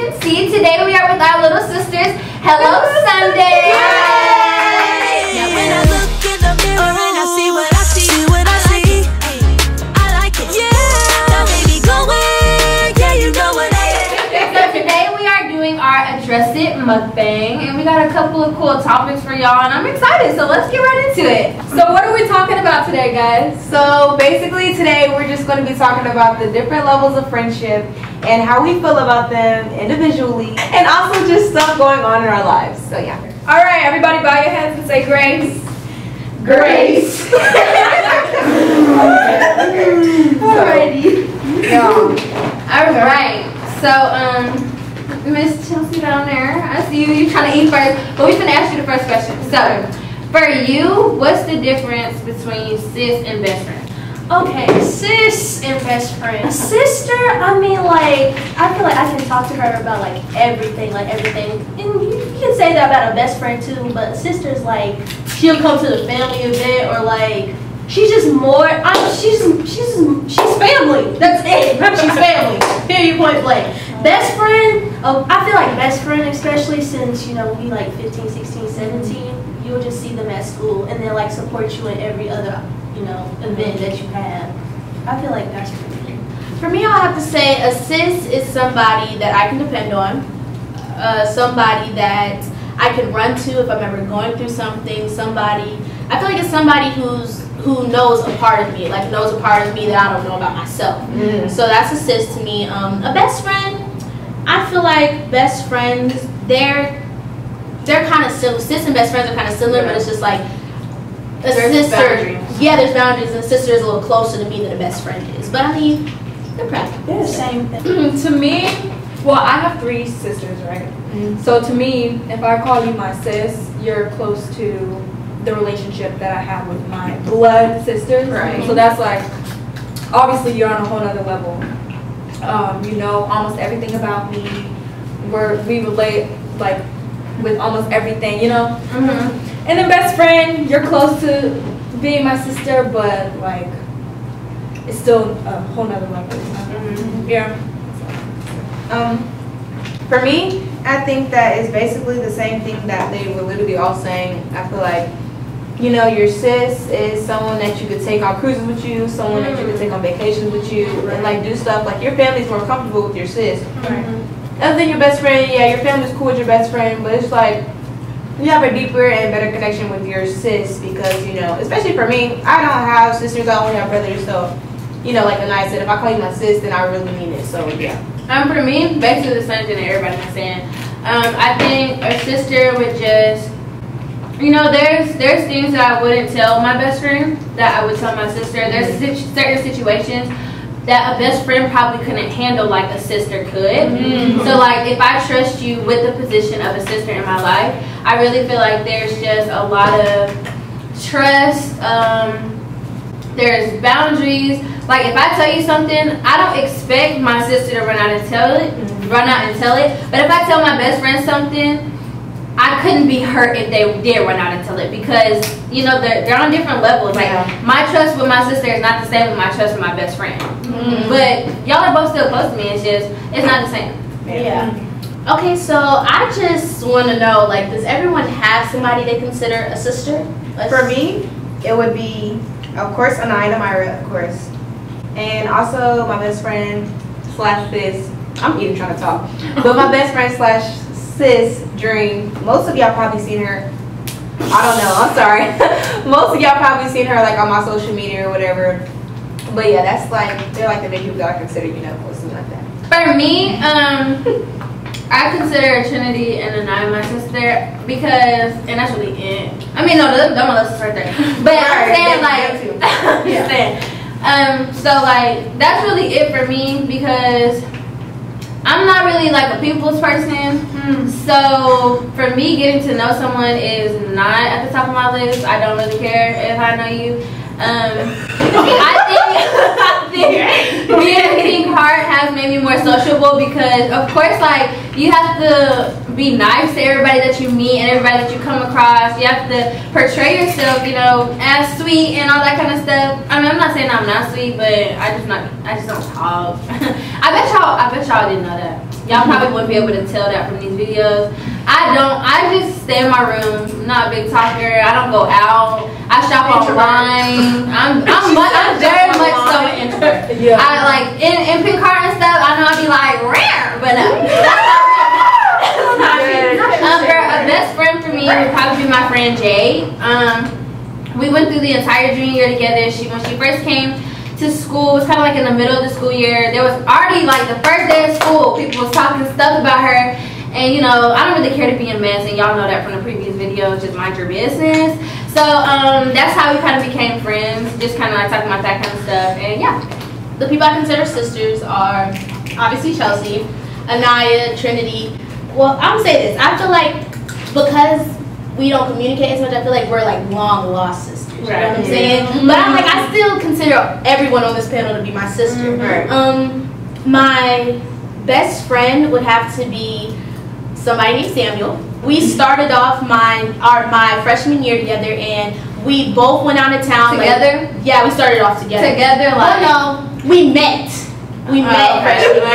can see, today we are with our little sisters. Hello, Sunday. Yeah, when I look in the mirror and I see what I see, I like it. Yeah, that made me go away. Yeah, you know what I am. So today we are doing our Address It Mukbang, and we got a couple of cool topics for y'all, and I'm excited. So let's get right into it. So what are we talking about today, guys? So basically today we're just going to be talking about the different levels of friendship and how we feel about them individually, and also just stuff going on in our lives. So yeah. All right, everybody bow your heads and say grace. Grace. Alrighty. All right. So Miss Chelsea down there, I see you. You're trying to eat first, but we're gonna ask you the first question. So, for you, what's the difference between sis and best friend? Okay, sis and best friend. Sister, I mean, like, I feel like I can talk to her about, like, everything. And you can say that about a best friend, too, but sister's, like, she'll come to the family event, or, like, she's just more, she's family. That's it. She's family. Period, point blank. Best friend, I feel like best friend, especially since, you know, we, like, 15, 16, 17, you'll just see them at school, and they'll, like, support you in every other, you know, event that you have. I feel like that's for me. For me, I'll have to say a sis is somebody that I can depend on, somebody that I can run to if I'm ever going through something. I feel like it's somebody who knows a part of me, like knows a part of me that I don't know about myself. So that's a sis to me. A best friend, I feel like best friends, they're kind of similar. Sis and best friends are kind of similar, but it's just like a sister. Boundaries. Yeah, there's boundaries, and a sister is a little closer to me than a best friend is. But I mean, they're practical. Same thing. To me, well, I have 3 sisters, right? So to me, if I call you my sis, you're close to the relationship that I have with my blood sisters. Right. So that's like, obviously you're on a whole other level. You know almost everything about me. We relate like with almost everything, you know? And then best friend, you're close to being my sister, but like, it's still a whole nother level. Yeah. For me, I think that is basically the same thing that they were literally all saying. I feel like, you know, your sis is someone that you could take on cruises with you, someone that you could take on vacations with you, and like do stuff. Like your family's more comfortable with your sis. Other than your best friend, yeah, your family's cool with your best friend, but it's like you have a deeper and better connection with your sis because, you know, especially for me, I don't have sisters, I only have brothers, so, you know, like I said, if I call you my sis, then I really mean it, so yeah. For me, basically the same thing that everybody's saying. I think a sister would just, you know, there's things that I wouldn't tell my best friend that I would tell my sister. There's certain situations that a best friend probably couldn't handle like a sister could. So like if I trust you with the position of a sister in my life, I really feel like there's just a lot of trust. There's boundaries. Like if I tell you something, I don't expect my sister to run out and tell it. But if I tell my best friend something, I couldn't be hurt if they did run out and tell it because, you know, they're on different levels. Like my trust with my sister is not the same with my trust with my best friend. But y'all are both still close to me. It's not the same. Yeah. Okay, so I just want to know, like, does everyone have somebody they consider a sister? For me, it would be, of course, Anaya and Myra, of course. And also my best friend / sis. I'm even trying to talk. But my best friend / sis Dream. Most of y'all probably seen her. I don't know. I'm sorry. Most of y'all probably seen her like on my social media or whatever. But yeah, that's like, they're like the main people that I consider, you know, close to like that. For me, I consider Trinity and Anaya my sister because, and that's really it. I mean, no, they're my little sister right there. But I'm saying like, I'm just saying. So like, that's really it for me because I'm not really like a people's person. So for me, getting to know someone is not at the top of my list. I don't really care if I know you. I think being Heart has made me more sociable because, of course, like, you have to be nice to everybody that you meet and everybody that you come across. You have to portray yourself, you know, as sweet and all that kind of stuff. I mean, I'm not saying I'm not sweet, but I just don't talk. I bet y'all y'all didn't know that. Y'all probably wouldn't be able to tell that from these videos. I just stay in my room. I'm not a big talker. I don't go out. I shop online. I'm very much so an introvert. Yeah. I like in Picard and stuff. I know I'd be like rare, but no. A best friend for me would probably be my friend Jade. We went through the entire junior year together. When she first came to school, it was kind of like in the middle of the school year. There was already like the first day of school, people was talking stuff about her. And you know, I don't really care to be a mess, and y'all know that from the previous videos, just mind your business. So that's how we kind of became friends, just kind of like talking about that kind of stuff. And yeah, the people I consider sisters are obviously Chelsea, Anaya, Trinity. Well, I'm gonna say this. I feel like because we don't communicate as much, I feel like we're like long lost sisters. You know what I'm saying? But I still consider everyone on this panel to be my sister. My best friend would have to be somebody named Samuel. We started off my freshman year together, and we both went out of town together. Like, yeah, we started off together. Together, like we met. We met freshman year.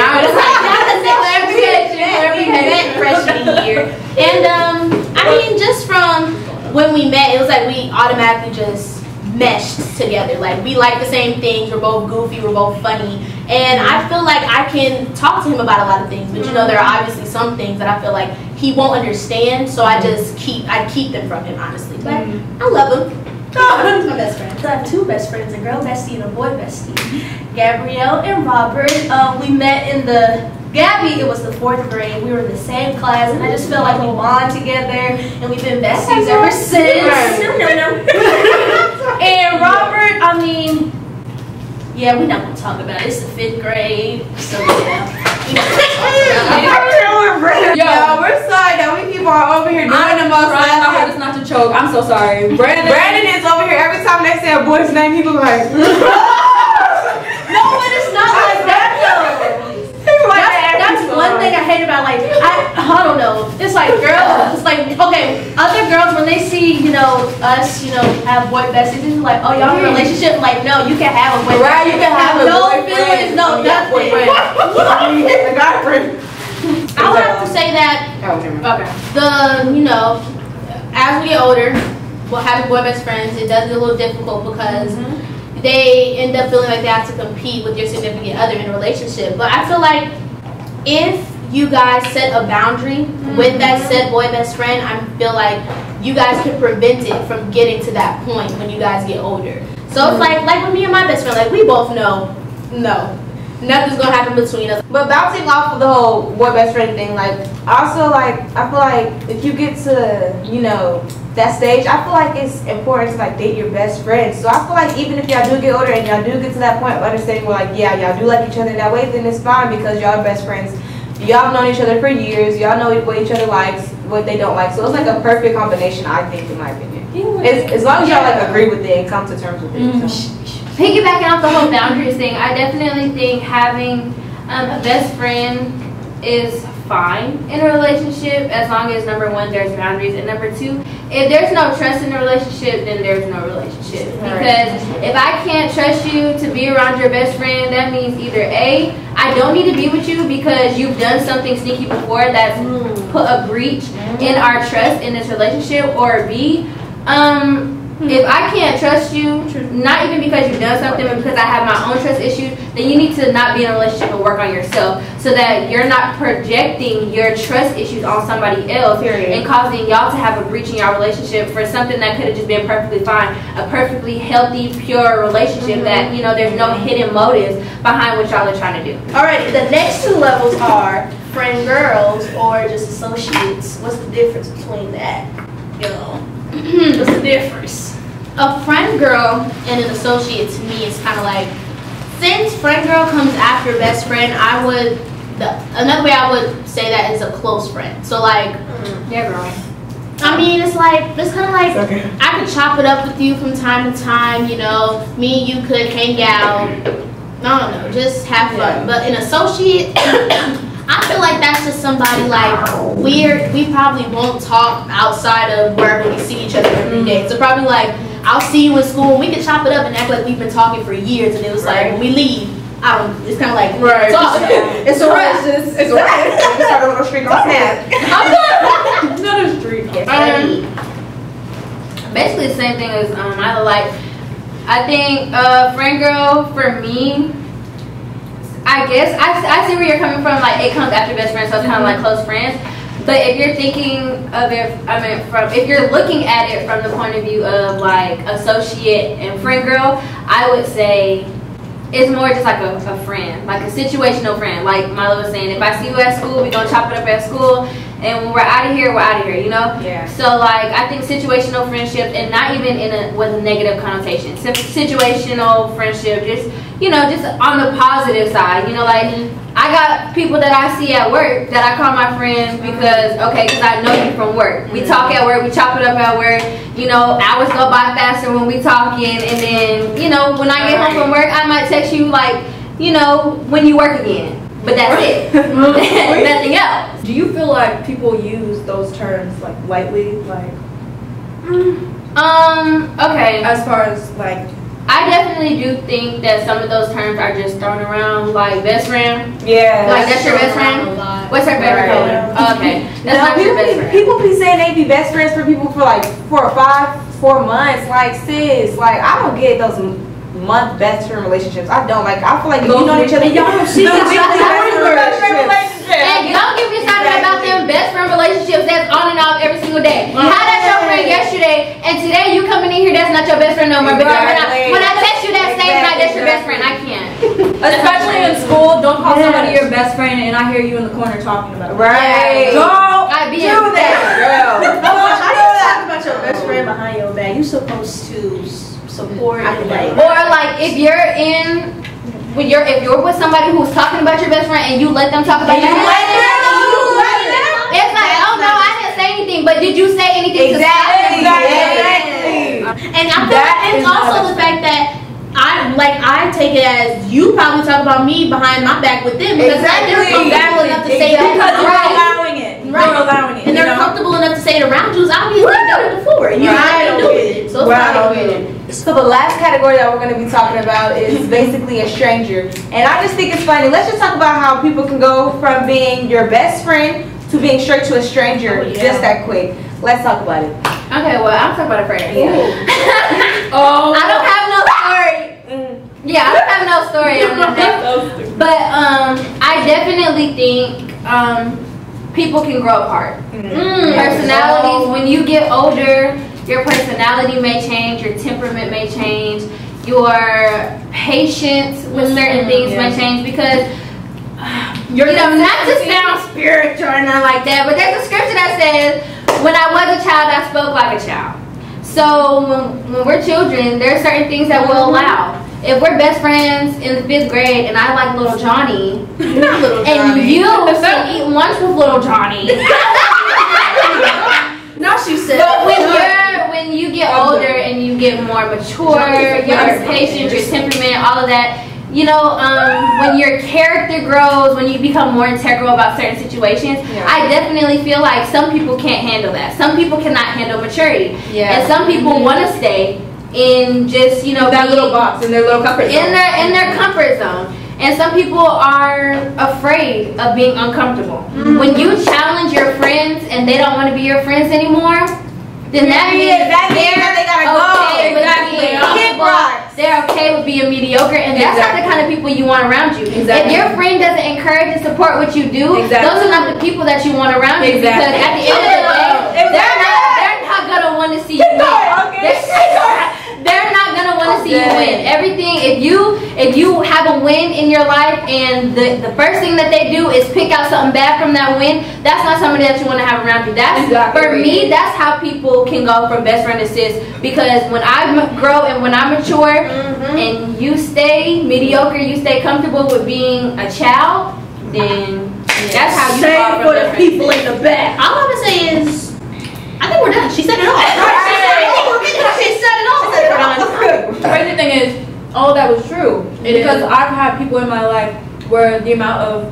We met freshman year, and I mean, just from when we met, it was like we automatically just meshed together. Like we like the same things. We're both goofy. We're both funny. And I feel like I can talk to him about a lot of things, but you know, there are obviously some things that I feel like he won't understand, so I keep them from him, honestly. But I love him. He's my best friend. So I have two best friends, a girl bestie and a boy bestie. Gabrielle and Robert. We met in Gabby, it was the 4th grade. We were in the same class, and I just felt like we bond together, and we've been besties ever since. And Robert, I mean, yeah, we're not gonna talk about it. It's the 5th grade, so yeah. Yo, we're sorry that we keep on over here doing the most. Trying my hardest not to choke. I'm so sorry. Brandon is over here. Every time they say a boy's name, he be like, no, but it's not like that though. That's one thing I hate about, like, I don't know. It's like girls, it's like, okay, other girls, when they see, you know, us, you know, have boy besties, it's like, oh, y'all in a relationship? Like, no, you can have a boy bestie. Right, you can have a no boyfriend. feelings, no nothing. A guy friend. I would have to say that, you know, as we get older, well, having boy best friends, it does get a little difficult because they end up feeling like they have to compete with your significant other in a relationship. But I feel like if you guys set a boundary with that said boy best friend, I feel like you guys can prevent it from getting to that point when you guys get older. So it's like with me and my best friend, like we both know, no, nothing's gonna happen between us. But bouncing off of the whole boy best friend thing, like also like I feel like if you get to, you know, that stage, I feel like it's important to like date your best friend. So I feel like even if y'all do get older and y'all do get to that point of understanding where like, yeah, y'all do like each other that way, then it's fine because y'all are best friends. Y'all have known each other for years. Y'all know what each other likes, what they don't like. So it's like a perfect combination, I think, in my opinion. As long as y'all like agree with it and come to terms with it. So. Piggybacking off the whole boundaries thing, I definitely think having a best friend is fine in a relationship as long as number one, there's boundaries, and number two, if there's no trust in a relationship, then there's no relationship. Because if I can't trust you to be around your best friend, that means either A, I don't need to be with you because you've done something sneaky before that's put a breach in our trust in this relationship, or B, if I can't trust you, not even because you've done something, but because I have my own trust issues, then you need to not be in a relationship and work on yourself so that you're not projecting your trust issues on somebody else and causing y'all to have a breach in your relationship for something that could have just been perfectly fine, a perfectly healthy, pure relationship that, you know, there's no hidden motives behind what y'all are trying to do. Alright, the next two levels are friend girls or just associates. What's the difference between that? You know, what's the difference? A friend girl and an associate to me is kind of like, since friend girl comes after best friend, another way I would say that is a close friend. So like, yeah, girl. I mean, it's kind of like, I could chop it up with you from time to time, you know, me and you could hang out, I don't know, just have fun. But an associate, I feel like that's just somebody like we probably won't talk outside of wherever we see each other every day. So probably like, I'll see you in school and we can chop it up and act like we've been talking for years, and it was like when we leave, It's kind of like Right. it's a rush. It's a wrap. You start a little streak on Snap. Another streak. Basically the same thing as I think friend girl for me, I guess I see where you're coming from. Like, it comes after best friends, so it's kind of like close friends. But if you're thinking of it, if you're looking at it from the point of view of like associate and friend girl, I would say it's more just like a friend, like a situational friend. Like Milo was saying, if I see you at school, we're gonna chop it up at school, and when we're out of here, you know? Yeah. So like, I think situational friendship, and not even with a negative connotation. Situational friendship, just, you know, just on the positive side, you know, like, I got people that I see at work that I call my friends because I know you from work. We talk at work, we chop it up at work. You know, hours go by faster when we talking, and then, you know, when I get home from work, I might text you like, you know, when you work again. But that's it. Nothing else. Do you feel like people use those terms like lightly, like? Okay. As far as like. I definitely do think that some of those terms are just thrown around, like best friend. Yeah. Like, that's your best friend? What's her favorite color? Okay. That's not your best friend. People be saying they be best friends for people for like 4 months. Like, sis, like, I don't get those month best friend relationships. I don't. Like, I feel like if you know each other, y'all don't see each other. And don't get me started about them best friend relationships that's on and off every single day. You had that your friend yesterday, and today you coming in here, that's not your best friend no more. Because when I text you that same night, that's your best friend. I can't. Especially in school, don't call somebody your best friend and I hear you in the corner talking about it. Right. Don't I be do that, girl. How you talk about your best friend behind your back? You supposed to support and like. Or like if you're if you're with somebody who's talking about your best friend and you let them talk about your best friend, it's like, oh no, I didn't say anything, but did you say anything? Exactly. And I feel like it's also the fact that I take it as you probably talk about me behind my back with them because they're comfortable enough to say that. Because you're allowing it. Right. You're allowing it. And they're comfortable enough to say it around you. Obviously, they've done it before. You know do it. So it's not So the last category that we're going to be talking about is basically a stranger. And I just think it's funny. Let's just talk about how people can go from being your best friend to being straight to a stranger just that quick. Let's talk about it. Okay, well, I'm talking about a friend. Oh. I don't have no story. Yeah, I don't have no story on that. But I definitely think people can grow apart. Personalities, when you get older, your personality may change, your temperament may change, your patience with certain things may change because you know, not to sound spiritual or nothing like that, but there's a scripture that says, when I was a child, I spoke like a child. So when we're children, there are certain things that we'll allow. If we're best friends in the 5th grade and I like little Johnny, and you can eat lunch with little Johnny. Now she said. But when you get older and you get more mature, your patience, your temperament, all of that, you know, when your character grows, when you become more integral about certain situations, I definitely feel like some people can't handle that. Some people cannot handle maturity. And some people want to stay in just, you know, that little box, in their little comfort zone. In their comfort zone. And some people are afraid of being uncomfortable. When you challenge your friends and they don't want to be your friends anymore, then that means they gotta okay go. with being uncomfortable. They're okay with being mediocre, and that's not the kind of people you want around you. If your friend doesn't encourage and support what you do, those are not the people that you want around you. Because at the end of the day, they're not gonna want to see you win. They're not gonna want to see you win. Everything, if you have a win in your life and the first thing that they do is pick out something bad from that win, that's not somebody that you want to have around you. That's for me. That's how people can go from best friend to sis. Because when I grow and when I mature, and you stay mediocre, you stay comfortable with being a child, then that's how you Same for the people in the back. All I'm gonna say is, I think we're done. She said it all. She said it all. The crazy thing is, all of that was true. Because I've had people in my life where the amount of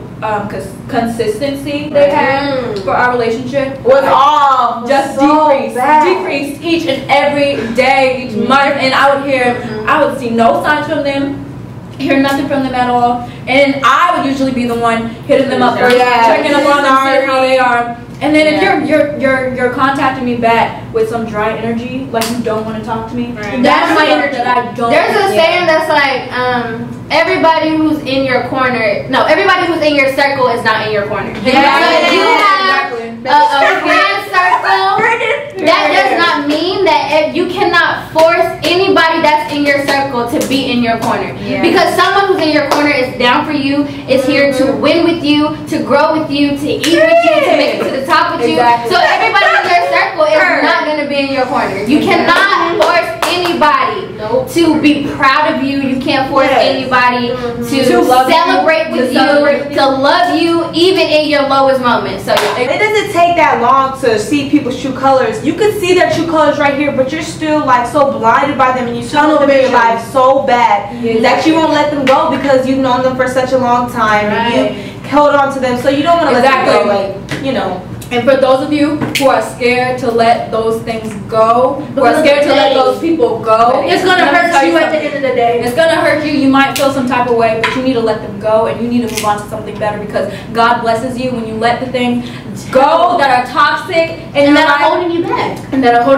consistency they had for our relationship was all just decreased each and every day, each month, and I would see no signs from them hear nothing from them at all, and I would usually be the one hitting them up first, checking up on them, seeing how they are. And then if you're contacting me back with some dry energy, like you don't want to talk to me, that's my energy that I don't. There's a saying that's like, everybody who's in your corner, no, everybody who's in your circle is not in your corner. So if you have a friend circle, that does not mean that if you cannot force anybody that's in your circle to be in your corner. Because someone who's in your corner is down for you, is here to win with you, to grow with you, to eat with you, to make it to the top with you. So everybody in your circle is not going to be in your corner. You cannot force anybody to be proud of you. You can't force anybody to celebrate with you, to love you, even in your lowest moments. So it doesn't take that long to see people's true colors. You can see their true colors right here, but you're still like so blinded by them, and you tunnel them in your life so bad that you won't let them go because you've known them for such a long time and you held on to them, so you don't want to let them go. Like, you know. And for those of you who are scared to let those things go, who are scared to let those people go, it's gonna hurt you at the end of the day. It's gonna hurt you. You might feel some type of way, but you need to let them go, and you need to move on to something better, because God blesses you when you let the things go that are toxic and that are holding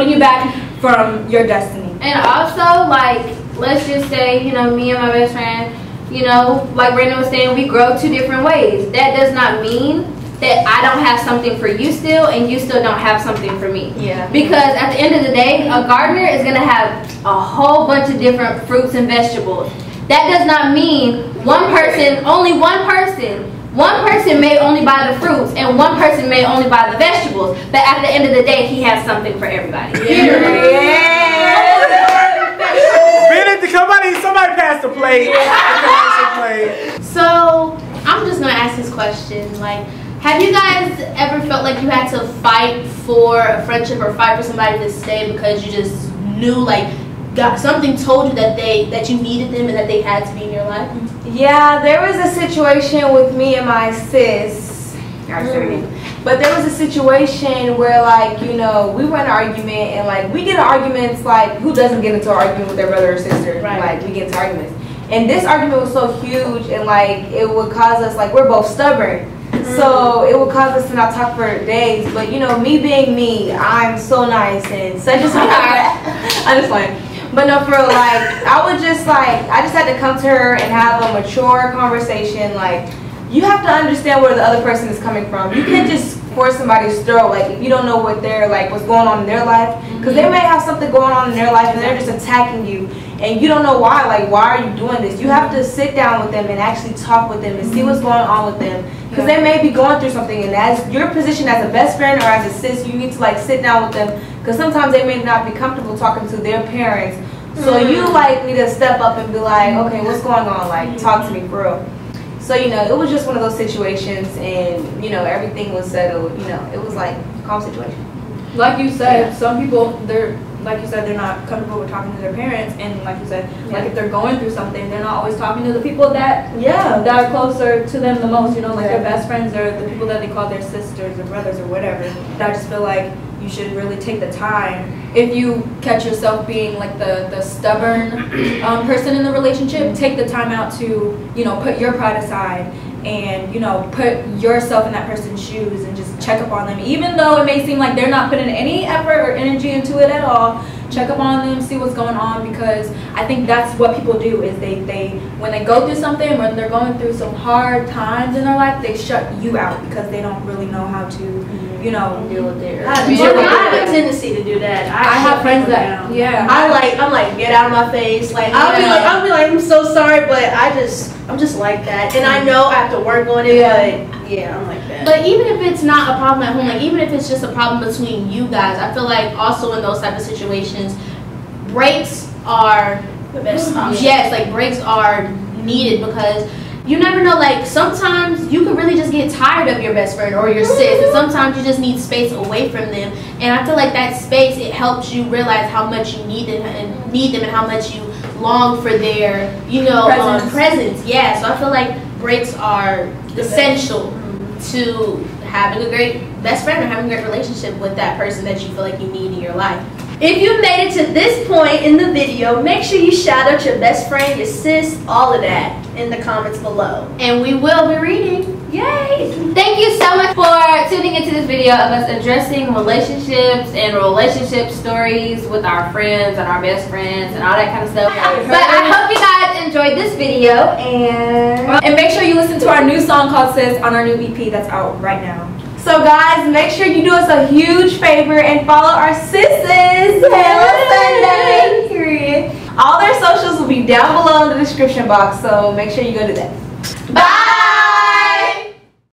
you back, from your destiny. And also, like, let's just say, you know, me and my best friend, you know, like Brandon was saying, we grow 2 different ways. That does not mean that I don't have something for you still, and you still don't have something for me. Because at the end of the day, a gardener is going to have a whole bunch of different fruits and vegetables. That does not mean one person, only one person. One person may only buy the fruits, and one person may only buy the vegetables. But at the end of the day, he has something for everybody. Somebody pass the plate. So I'm just gonna ask this question, like, have you guys ever felt like you had to fight for a friendship or fight for somebody to stay because you just knew, like, something told you that you needed them and that they had to be in your life? Yeah, there was a situation with me and my sis. But there was a situation where, like, you know, we were in an argument, and like we get in arguments, like, who doesn't get into an argument with their brother or sister? Like, we get into arguments. And this argument was so huge, and like it would cause us, like, we're both stubborn. So it would cause us to not talk for days. But you know, me being me, I'm so nice and such a sweetheart. I'm just playing. But no, for real, like, I just had to come to her and have a mature conversation. Like, you have to understand where the other person is coming from. You can't just force somebody's throat, like, if you don't know what they're, like, what's going on in their life. Because they may have something going on in their life and they're just attacking you. And you don't know why. Like, why are you doing this? You have to sit down with them and actually talk with them and see what's going on with them. Because they may be going through something, and as your position as a best friend or as a sis, you need to, like, sit down with them. Because sometimes they may not be comfortable talking to their parents. So you, like, need to step up and be like, okay, what's going on? Like, talk to me for real. So, you know, it was just one of those situations, and, you know, everything was settled. You know, it was like a calm situation. Like you said, some people, they're not comfortable with talking to their parents, and like you said, like, if they're going through something, they're not always talking to the people that are closer to them the most, you know, like their best friends or the people that they call their sisters or brothers or whatever. I just feel like you should really take the time. If you catch yourself being like the stubborn person in the relationship, take the time out to, you know, put your pride aside and, you know, put yourself in that person's shoes and just check up on them. Even though it may seem like they're not putting any effort or energy into it at all, check up on them, see what's going on, because I think that's what people do is they when they go through something, when they're going through some hard times in their life, they shut you out because they don't really know how to, you know, deal with it. I have a tendency to do that. I have friends that I'm like get out of my face. Like I'll be like I'm so sorry, but I'm just like that, and I know I have to work on it. But yeah, I'm like that. But even if it's not a problem at home, like even if it's just a problem between you guys, I feel like also in those type of situations, breaks are the best option. Yes, like breaks are needed because you never know, like sometimes you could really just get tired of your best friend or your sis, and sometimes you just need space away from them. And I feel like that space, it helps you realize how much you need them and how much you long for their, you know, presence. Yeah, so I feel like breaks are essential to having a great best friend or having a great relationship with that person that you feel like you need in your life. If you made it to this point in the video, make sure you shout out your best friend, your sis, all of that in the comments below. And we will be reading. Yay! Thank you so much for tuning into this video of us addressing relationships and relationship stories with our friends and our best friends and all that kind of stuff. But I hope you guys enjoyed this video, And make sure you listen to our new song called Sis on our new EP that's out right now. So guys, make sure you do us a huge favor and follow our sisters. Hello Sunday. Period. All their socials will be down below in the description box, so make sure you go do that. Bye.